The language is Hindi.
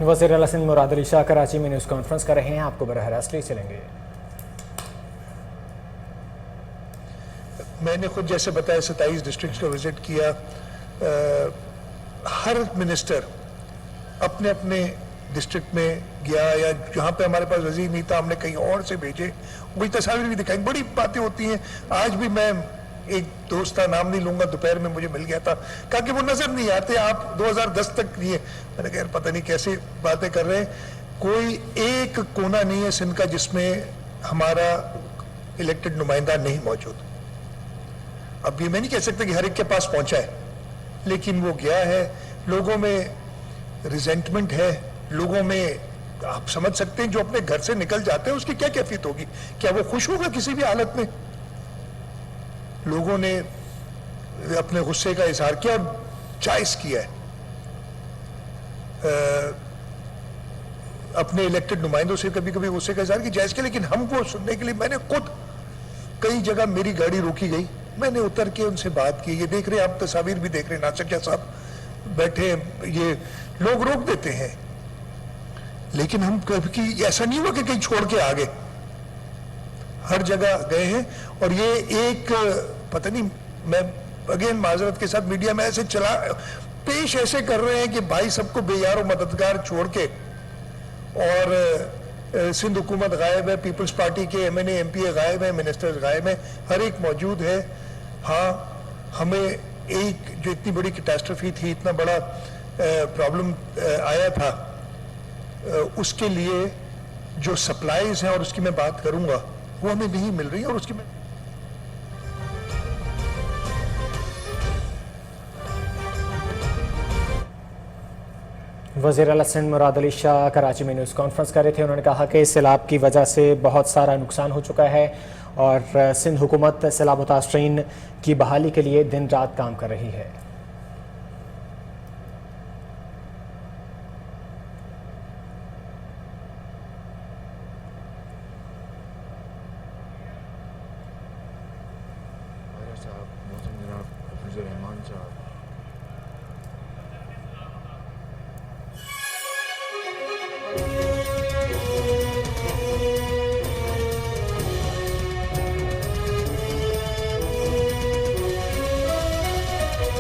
वज़ीर आला सिंध मुराद अली शाह कराची में न्यूज़ कॉन्फ्रेंस कर रहे हैं, आपको बरह रास्त ले चलेंगे। मैंने खुद जैसे बताया 27 डिस्ट्रिक्ट का विजिट किया। हर मिनिस्टर अपने अपने डिस्ट्रिक्ट में गया, या जहाँ पे हमारे पास वजीर नहीं था हमने कहीं और से भेजे, कोई तस्वीर भी दिखाई। बड़ी बातें होती हैं। आज भी मैं एक दोस्त का नाम नहीं लूंगा, दोपहर में मुझे मिल गया था, कहा कि वो नजर नहीं आते, आप 2010 तक नहीं है। मैंने कहा पता नहीं कैसे बातें कर रहे हैं। कोई एक कोना नहीं है सिंध का जिसमें हमारा इलेक्टेड नुमाइंदा नहीं मौजूद। अब ये मैं नहीं कह सकता कि हर एक के पास पहुंचा है, लेकिन वो गया है। लोगों में रिजेंटमेंट है, लोगों में आप समझ सकते हैं जो अपने घर से निकल जाते हैं उसकी क्या कैफियत होगी। क्या वो खुश होगा किसी भी हालत में? लोगों ने अपने गुस्से का इजहार किया और जायज किया है। अपने इलेक्टेड नुमाइंदों से कभी कभी गुस्से का इजहार किया, जायज किया, लेकिन हमको सुनने के लिए मैंने खुद कई जगह मेरी गाड़ी रोकी गई, मैंने उतर के उनसे बात की। ये देख रहे हैं आप, तस्वीर भी देख रहे हैं, नासिर साहब बैठे, ये लोग रोक देते हैं, लेकिन हम कभी ऐसा नहीं हुआ कि कहीं छोड़ के आ गए। हर जगह गए हैं। और ये एक पता नहीं, मैं अगेन माजरत के साथ मीडिया में ऐसे चला पेश ऐसे कर रहे हैं कि भाई सबको बेयार और मददगार छोड़ के, और सिंध हुकूमत गायब है, पीपल्स पार्टी के एमएनए एमपीए गायब है, मिनिस्टर गायब है, हर एक मौजूद है। हाँ, हमें एक जो इतनी बड़ी कैटास्ट्रोफी थी, इतना बड़ा प्रॉब्लम आया था, उसके लिए जो सप्लाईज हैं और उसकी मैं बात करूंगा, वो हमें नहीं मिल रही है। और उसकी मैं वज़ीर आला सिंध मुराद अली शाह कराची में न्यूज़ कॉन्फ्रेंस कर रहे थे। उन्होंने कहा कि सैलाब की वजह से बहुत सारा नुकसान हो चुका है और सिंध हुकूमत सैलाब मुतासरीन की बहाली के लिए दिन रात काम कर रही है।